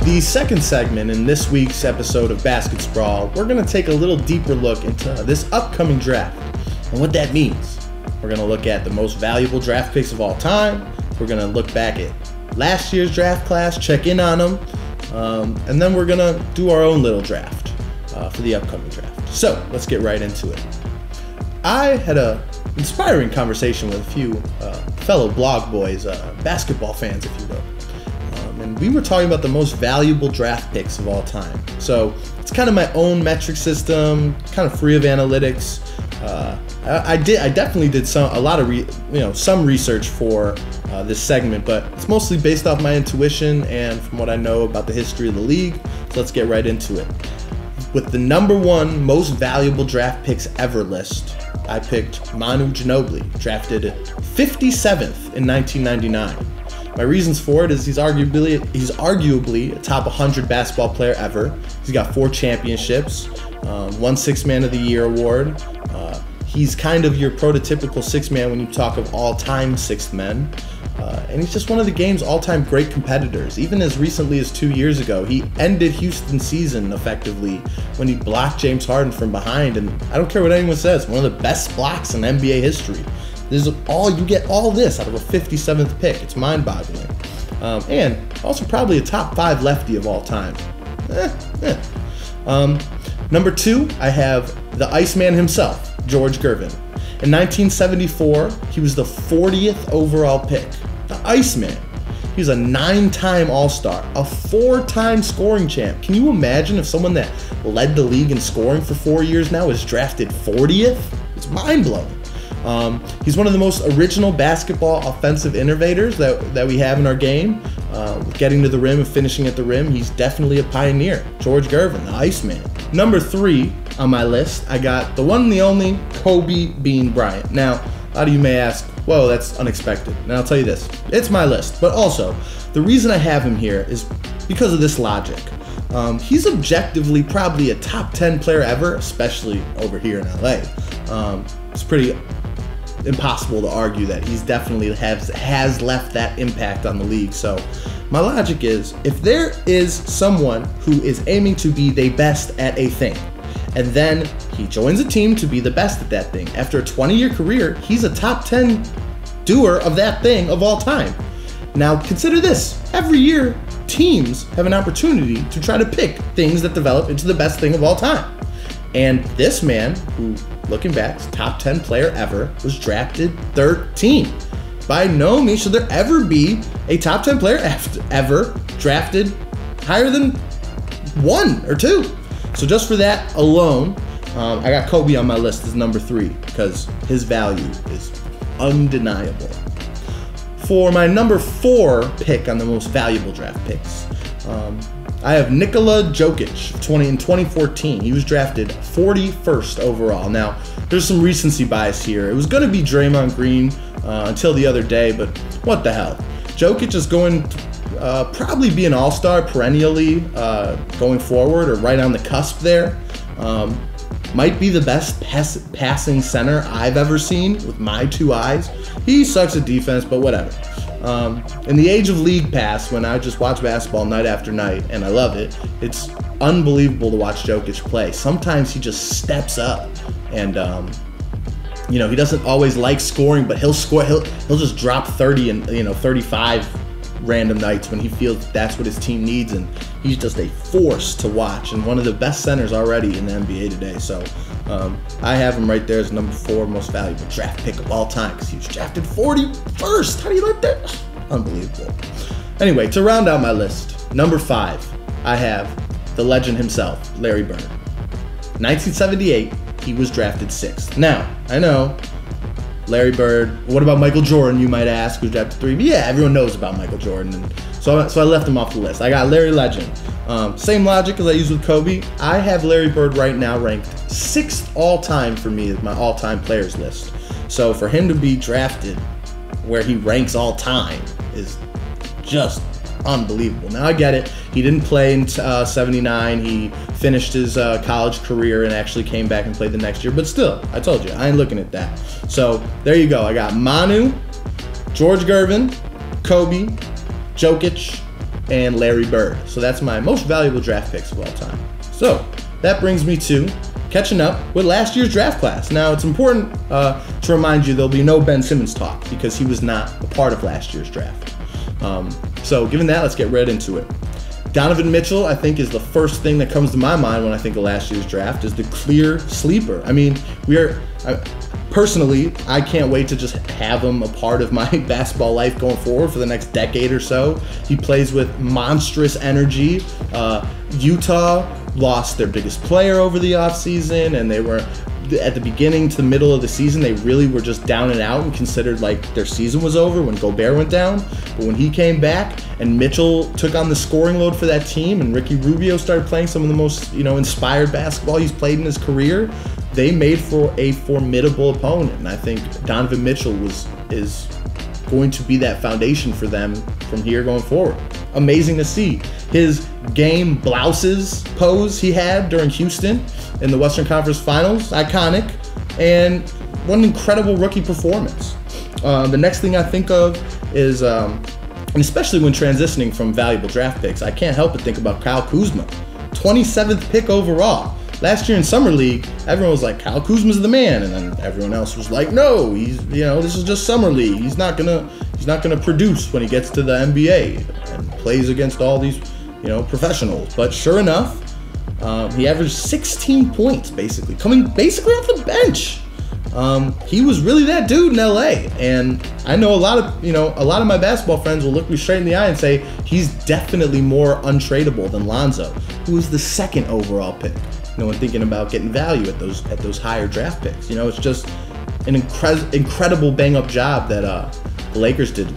the second segment in this week's episode of Basketsprawl, we're going to take a little deeper look into this upcoming draft and what that means. We're going to look at the most valuable draft picks of all time. We're going to look back at last year's draft class, check in on them, and then we're going to do our own little draft for the upcoming draft. So let's get right into it. I had an inspiring conversation with a few fellow blog boys, basketball fans, if you will. And we were talking about the most valuable draft picks of all time. So it's kind of my own metric system, kind of free of analytics. I definitely did some research for this segment, but it's mostly based off my intuition and from what I know about the history of the league. So let's get right into it. With the #1 most valuable draft picks ever list, I picked Manu Ginobili, drafted 57th in 1999. My reasons for it is he's arguably a top 100 basketball player ever. He's got 4 championships, won Sixth Man of the Year award. He's kind of your prototypical sixth man when you talk of all-time sixth men. And he's just one of the game's all-time great competitors. Even as recently as 2 years ago, he ended Houston's season effectively when he blocked James Harden from behind. And I don't care what anyone says, one of the best blocks in NBA history. You get all this out of a 57th pick. It's mind-boggling. And also probably a top 5 lefty of all time. #2, I have the Iceman himself, George Gervin. In 1974, he was the 40th overall pick. The Iceman. He was a 9-time All-Star, a 4-time scoring champ. Can you imagine if someone that led the league in scoring for 4 years now is drafted 40th? It's mind-blowing. He's one of the most original basketball offensive innovators that we have in our game. Getting to the rim and finishing at the rim, he's definitely a pioneer. George Gervin, the Iceman. #3 on my list, I got the one and the only Kobe Bean Bryant. Now, a lot of you may ask, whoa, that's unexpected. And I'll tell you this, it's my list. But also, the reason I have him here is because of this logic. He's objectively probably a top 10 player ever, especially over here in LA. It's pretty impossible to argue that he's definitely has left that impact on the league. So my logic is, if there is someone who is aiming to be the best at a thing, and then he joins a team to be the best at that thing, after a 20-year career, he's a top 10 doer of that thing of all time. Now consider this, every year teams have an opportunity to try to pick things that develop into the best thing of all time. And this man, who, looking back, is top 10 player ever, was drafted 13. By no means should there ever be a top 10 player ever drafted higher than 1 or 2. So just for that alone, I got Kobe on my list as #3 because his value is undeniable. For my #4 pick on the most valuable draft picks, I have Nikola Jokic in 2014. He was drafted 41st overall. Now, there's some recency bias here. It was going to be Draymond Green until the other day, but what the hell. Jokic is going to probably be an all-star perennially going forward, or right on the cusp there. Might be the best passing center I've ever seen with my 2 eyes. He sucks at defense, but whatever. In the age of League Pass, when I just watch basketball night after night, and I love it, it's unbelievable to watch Jokic play. Sometimes he just steps up, and he doesn't always like scoring, but he'll score. He'll just drop 30 and 35 random nights when he feels that's what his team needs, and he's just a force to watch, and one of the best centers already in the NBA today. So I have him right there as #4 most valuable draft pick of all time because he was drafted 41st. How do you like that? Unbelievable. Anyway, to round out my list, #5, I have the legend himself, Larry Bird. 1978, he was drafted 6th. Now, I know, Larry Bird, what about Michael Jordan, you might ask, who's drafted 3? But yeah, everyone knows about Michael Jordan, and so I left him off the list. I got Larry Legend. Same logic as I used with Kobe. I have Larry Bird right now ranked 6th all-time for me as my all-time players list. So for him to be drafted where he ranks all-time is just unbelievable. Now I get it. He didn't play in 79. He finished his college career and actually came back and played the next year. But still, I told you, I ain't looking at that. So there you go. I got Manu, George Gervin, Kobe, Jokic, and Larry Bird. So that's my most valuable draft picks of all time. So that brings me to catching up with last year's draft class. Now, it's important to remind you there'll be no Ben Simmons talk because he was not a part of last year's draft. So given that, let's get right into it. Donovan Mitchell, I think, is the first thing that comes to my mind when I think of last year's draft, is the clear sleeper. I mean, personally, I can't wait to just have him a part of my basketball life going forward for the next decade or so. He plays with monstrous energy. Utah lost their biggest player over the offseason, and they were, at the beginning to the middle of the season, they really were just down and out and considered like their season was over when Gobert went down. But when he came back and Mitchell took on the scoring load for that team, and Ricky Rubio started playing some of the most, inspired basketball he's played in his career, they made for a formidable opponent. And I think Donovan Mitchell is going to be that foundation for them from here going forward. Amazing to see. His game blouses pose he had during Houston in the Western Conference Finals, iconic, and what an incredible rookie performance. The next thing I think of is, and especially when transitioning from valuable draft picks, I can't help but think about Kyle Kuzma, 27th pick overall. Last year in Summer League, everyone was like, Kyle Kuzma's the man, and then everyone else was like, no, he's, this is just Summer League. He's not gonna produce when he gets to the NBA and plays against all these, professionals. But sure enough, he averaged 16 points coming off the bench. He was really that dude in LA, and I know a lot of my basketball friends will look me straight in the eye and say he's definitely more untradeable than Lonzo, who was the 2nd overall pick. When thinking about getting value at those higher draft picks, it's just an incredible bang up job that the Lakers did,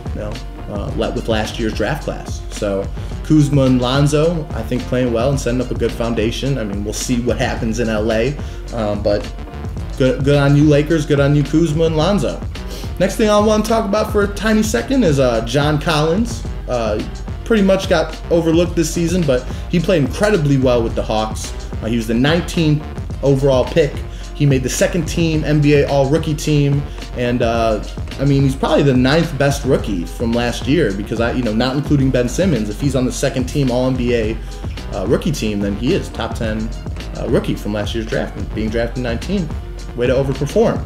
with last year's draft class. So Kuzma and Lonzo, I think, playing well and setting up a good foundation. I mean, we'll see what happens in LA, but good on you, Lakers. Good on you, Kuzma and Lonzo. Next thing I want to talk about for a tiny second is John Collins. Pretty much got overlooked this season, but he played incredibly well with the Hawks. He was the 19th overall pick. He made the 2nd team NBA All-Rookie team, and he's probably the 9th best rookie from last year because not including Ben Simmons, if he's on the 2nd team All-NBA rookie team, then he is top 10 rookie from last year's draft, and being drafted 19th. Way to overperform.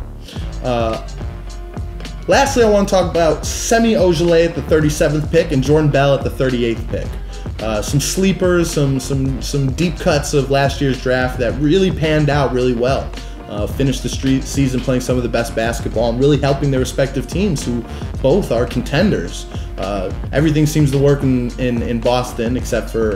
Lastly, I want to talk about Semi Ojeleye at the 37th pick and Jordan Bell at the 38th pick. Some sleepers, some deep cuts of last year's draft that really panned out really well. Finished the season playing some of the best basketball and really helping their respective teams, who both are contenders. Everything seems to work in Boston except for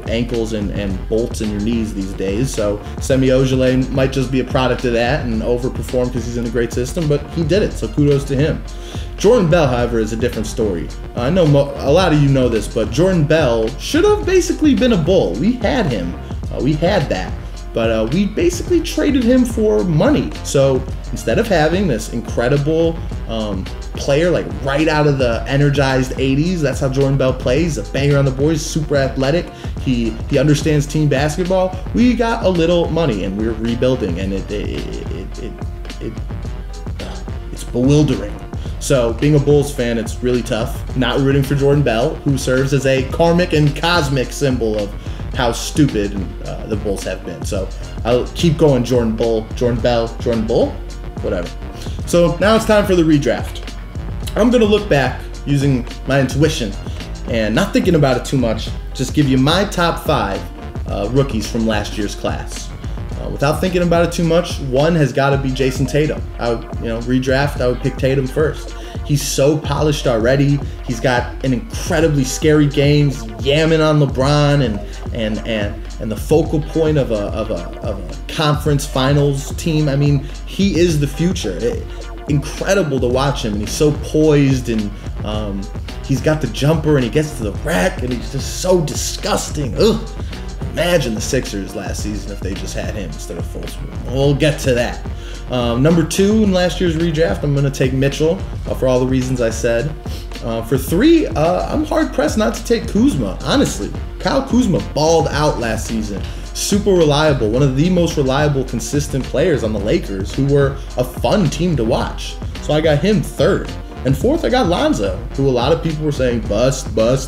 ankles and bolts in your knees these days. So Semi Ojeleye might just be a product of that and overperform because he's in a great system, but he did it, so kudos to him. Jordan Bell, however, is a different story. I know a lot of you know this, but Jordan Bell should have basically been a Bull. We had him. We had that. But we basically traded him for money. So instead of having this incredible player like right out of the energized 80s, that's how Jordan Bell plays, a banger on the boards, super athletic. He understands team basketball. We got a little money and we're rebuilding, and it's bewildering. So being a Bulls fan, it's really tough not rooting for Jordan Bell, who serves as a karmic and cosmic symbol of how stupid the Bulls have been. So I'll keep going Jordan Bell, whatever. So now it's time for the redraft. I'm going to look back using my intuition and not thinking about it too much, just give you my top 5 rookies from last year's class. Without thinking about it too much, one has got to be Jason Tatum. Redraft, I would pick Tatum first. He's so polished already. He's got an incredibly scary game. He's yamming on LeBron and the focal point of a conference finals team. I mean, he is the future. Incredible to watch him, and he's so poised, and he's got the jumper, and he gets to the rack, and he's just so disgusting. Ugh. Imagine the Sixers last season if they just had him instead of Fultz. We'll get to that. Number 2 in last year's redraft, I'm going to take Mitchell for all the reasons I said. For 3, I'm hard-pressed not to take Kuzma, honestly. Kyle Kuzma balled out last season. Super reliable, one of the most reliable, consistent players on the Lakers, who were a fun team to watch. So I got him 3rd. And fourth, I got Lonzo, who a lot of people were saying bust, but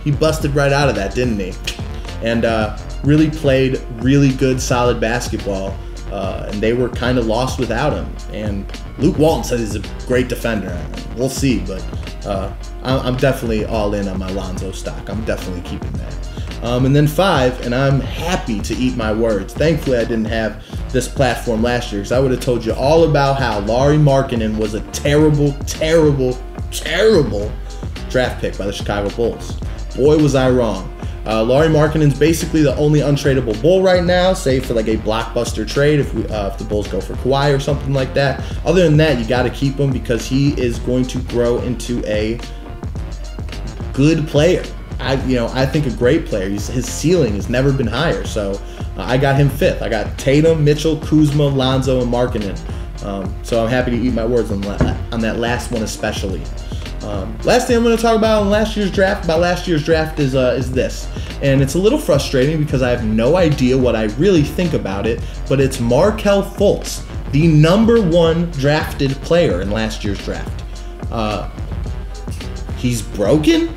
he busted right out of that, didn't he? And really played really good, solid basketball. And they were kind of lost without him. And Luke Walton said he's a great defender. We'll see, but I'm definitely all in on my Lonzo stock. I'm definitely keeping that. And then 5, and I'm happy to eat my words. Thankfully, I didn't have this platform last year because I would have told you all about how Lauri Markkanen was a terrible draft pick by the Chicago Bulls. Boy, was I wrong. Lauri Markkanen's basically the only untradeable Bull right now, save for like a blockbuster trade if the Bulls go for Kawhi or something like that. Other than that, you got to keep him because he is going to grow into a good player. I think a great player. His ceiling has never been higher. So I got him 5th. I got Tatum, Mitchell, Kuzma, Lonzo, and Markkanen. So I'm happy to eat my words on that last one especially. Last thing I'm going to talk about last year's draft is this. And it's a little frustrating because I have no idea what I really think about it, but it's Markelle Fultz, the #1 drafted player in last year's draft. He's broken?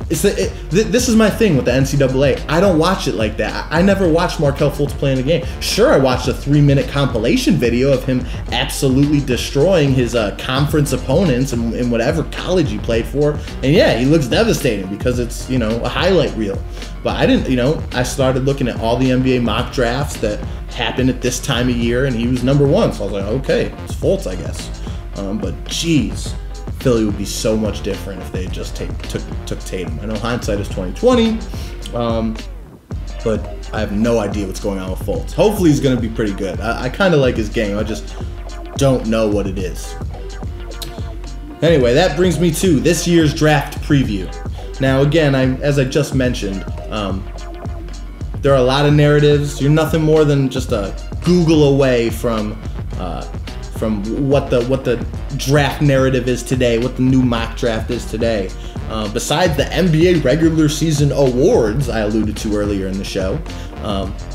This is my thing with the NCAA. I don't watch it like that. I never watched Markelle Fultz playing a game. Sure, I watched a 3-minute compilation video of him absolutely destroying his conference opponents in whatever college he played for. And yeah, he looks devastating because it's, a highlight reel. But I didn't, I started looking at all the NBA mock drafts that happened at this time of year, and he was #1. So I was like, okay, it's Fultz, I guess. But geez. Philly would be so much different if they just took Tatum. I know hindsight is 20/20, but I have no idea what's going on with Fultz. Hopefully he's going to be pretty good. I kind of like his game. I just don't know what it is. Anyway, that brings me to this year's draft preview. Now, again, as I just mentioned, there are a lot of narratives. You're nothing more than just a Google away from what the draft narrative is today, what the new mock draft is today. Besides the NBA regular season awards I alluded to earlier in the show,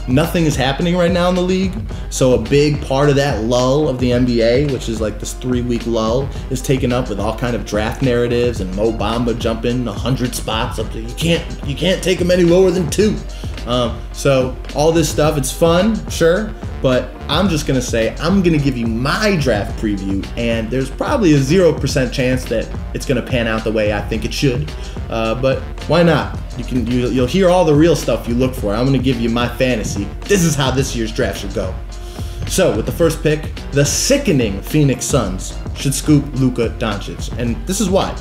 nothing is happening right now in the league. So a big part of that lull of the NBA, which is like this 3-week lull, is taken up with all kind of draft narratives and Mo Bamba jumping 100 spots up to you can't take him any lower than 2. So all this stuff, it's fun, sure, but I'm just going to say I'm going to give you my draft preview, and there's probably a 0% chance that it's going to pan out the way I think it should, but why not? You'll hear all the real stuff you look for. I'm going to give you my fantasy. This is how this year's draft should go. So with the first pick, the sickening Phoenix Suns should scoop Luka Doncic, and this is why.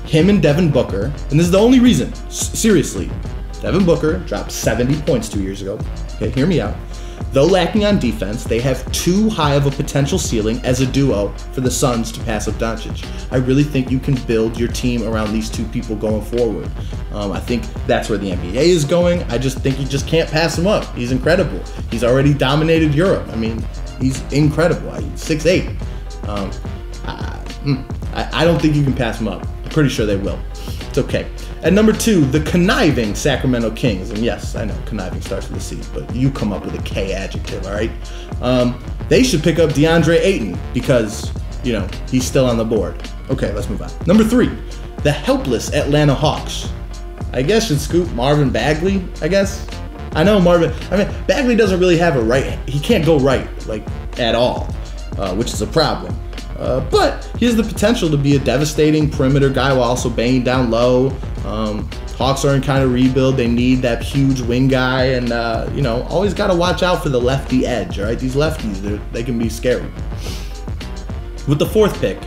Him and Devin Booker, and this is the only reason, seriously, Devin Booker dropped 70 points 2 years ago. Okay, hear me out. Though lacking on defense, they have too high of a potential ceiling as a duo for the Suns to pass up Doncic. I really think you can build your team around these two people going forward. I think that's where the NBA is going. I just think you just can't pass him up. He's incredible. He's already dominated Europe. I mean, he's incredible. He's 6'8". I don't think you can pass him up. I'm pretty sure they will. It's okay. At number 2, the conniving Sacramento Kings. And yes, I know conniving starts with a C, but you come up with a K adjective, all right? They should pick up DeAndre Ayton because, he's still on the board. Okay, let's move on. Number 3, the helpless Atlanta Hawks. I guess should scoop Marvin Bagley, I guess. I know Bagley doesn't really have a right. He can't go right, at all, which is a problem. But he has the potential to be a devastating perimeter guy while also banging down low. Hawks are in kind of rebuild. They need that huge wing guy, and always got to watch out for the lefty edge. All right, these lefties, they can be scary. With the 4th pick,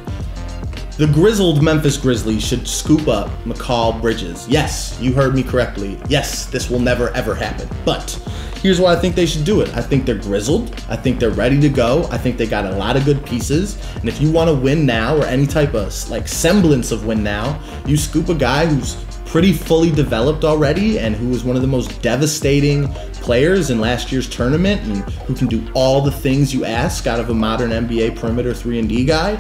the grizzled Memphis Grizzlies should scoop up Mikal Bridges. Yes, you heard me correctly. Yes, this will never ever happen. But here's why I think they should do it. I think they're grizzled. I think they're ready to go. I think they got a lot of good pieces. And if you want to win now, or any type of semblance of win now, you scoop a guy who's pretty fully developed already and who was one of the most devastating players in last year's tournament and who can do all the things you ask out of a modern NBA perimeter 3-and-D guy.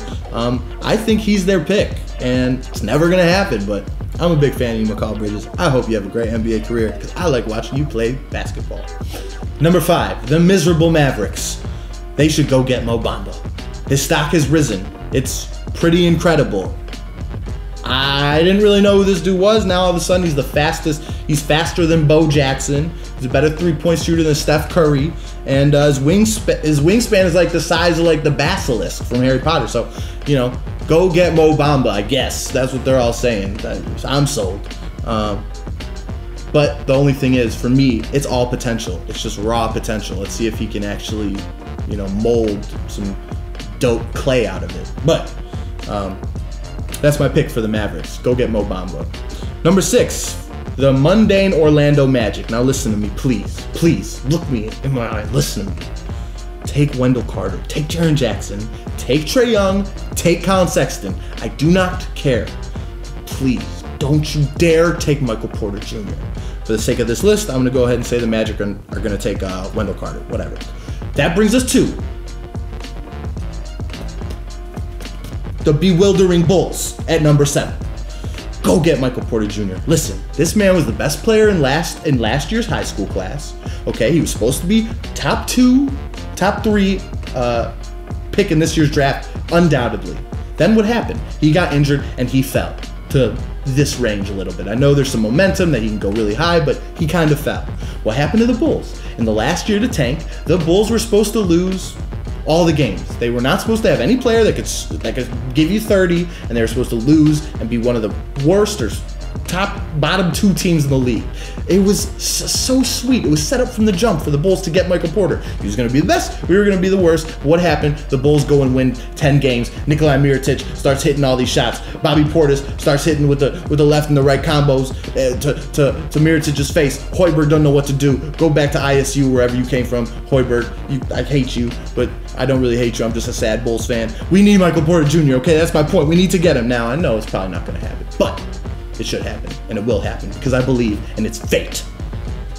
I think he's their pick, and it's never going to happen, but I'm a big fan of you, Mikal Bridges. I hope you have a great NBA career because I like watching you play basketball. Number 5, the miserable Mavericks. they should go get Mo Bamba. His stock has risen. It's pretty incredible. I didn't really know who this dude was. Now all of a sudden he's the fastest. He's faster than Bo Jackson. He's a better three-point shooter than Steph Curry. And his wingspan is like the size of like the basilisk from Harry Potter. So, you know, go get Mo Bamba, I guess. That's what they're all saying. I'm sold. But the only thing is, for me, it's all potential. It's just raw potential. Let's see if he can actually, you know, mold some dope clay out of it. But that's my pick for the Mavericks. Go get Mo Bamba. Number 6, the mundane Orlando Magic. Now listen to me, please. Please, look me in my eye. Listen to me. Take Wendell Carter. Take Jaren Jackson. Take Trae Young. Take Colin Sexton. I do not care. Please, don't you dare take Michael Porter Jr. For the sake of this list, I'm going to go ahead and say the Magic are going to take Wendell Carter. Whatever. That brings us to the bewildering Bulls at number 7. Go get Michael Porter Jr. Listen, this man was the best player in last year's high school class. Okay, he was supposed to be top 3 pick in this year's draft, undoubtedly. Then what happened? He got injured and he fell to this range a little bit. I know there's some momentum that he can go really high, but he kind of fell. What happened to the Bulls? In the last year to tank, the Bulls were supposed to lose all the games. They were not supposed to have any player that could give you 30, and they were supposed to lose and be one of the worst or bottom 2 teams in the league. It was so sweet. It was set up from the jump for the Bulls to get Michael Porter. He was going to be the best. We were going to be the worst. What happened? The Bulls go and win 10 games. Nikolai Mirotic starts hitting all these shots. Bobby Portis starts hitting with the left and the right combos to Mirotic's face. Hoiberg doesn't know what to do. Go back to ISU, wherever you came from. Hoiberg, I hate you, but I don't really hate you. I'm just a sad Bulls fan. We need Michael Porter Jr., okay? That's my point. We need to get him now. I know it's probably not going to happen, but it should happen, and it will happen, because I believe, and it's fate.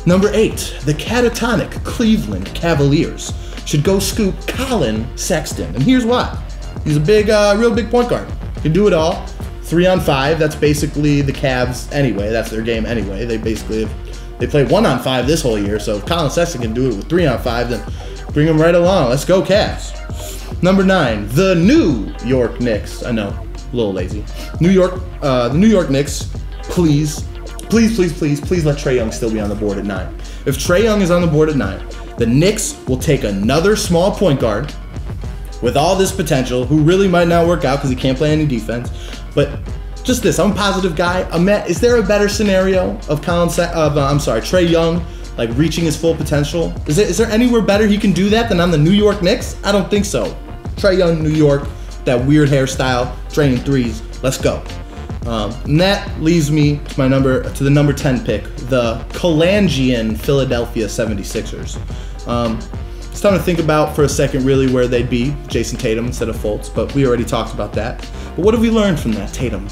Number 8, the catatonic Cleveland Cavaliers should go scoop Colin Sexton, and here's why. He's a real big point guard. Can do it all. 3-on-5, that's basically the Cavs anyway. That's their game anyway. They play 1-on-5 this whole year, so if Colin Sexton can do it with 3-on-5, then bring him right along. Let's go, Cavs. Number 9, the New York Knicks. I know, a little lazy. The New York Knicks, please let Trae Young still be on the board at 9. If Trae Young is on the board at 9, the Knicks will take another small point guard with all this potential, who really might not work out because he can't play any defense. But just this, I'm a positive guy. Is there a better scenario of Trae Young like reaching his full potential? Is there anywhere better he can do that than on the New York Knicks? I don't think so. Trae Young, New York, that weird hairstyle, draining threes. Let's go. And that leaves me to the number 10 pick, the Kalangian Philadelphia 76ers. It's time to think about for a second really where they'd be, Jason Tatum instead of Fultz, but we already talked about that. But what have we learned from that? Tatum.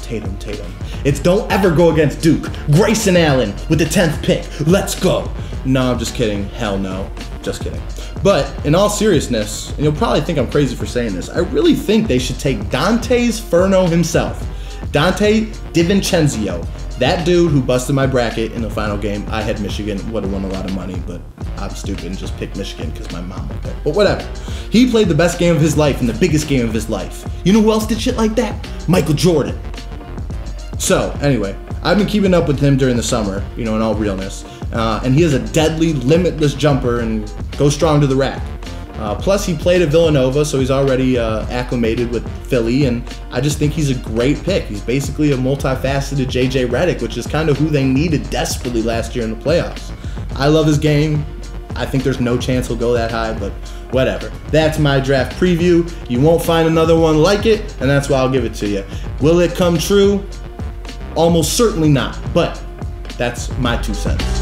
It's don't ever go against Duke. Grayson Allen with the 10th pick. Let's go. No, I'm just kidding. Hell no. Just kidding. But in all seriousness, and you'll probably think I'm crazy for saying this, I really think they should take Dante's Ferno himself. Dante DiVincenzo, that dude who busted my bracket in the final game. I had Michigan, would have won a lot of money, but I'm stupid and just picked Michigan because my mom went there. But whatever. He played the best game of his life and the biggest game of his life. You know who else did shit like that? Michael Jordan. So, anyway, I've been keeping up with him during the summer, you know, in all realness. And he has a deadly, limitless jumper and goes strong to the rack. Plus, he played at Villanova, so he's already acclimated with Philly, and I just think he's a great pick. He's basically a multifaceted J.J. Redick, which is kind of who they needed desperately last year in the playoffs. I love his game. I think there's no chance he'll go that high, but whatever. That's my draft preview. You won't find another one like it, and that's why I'll give it to you. Will it come true? Almost certainly not, but that's my 2 cents.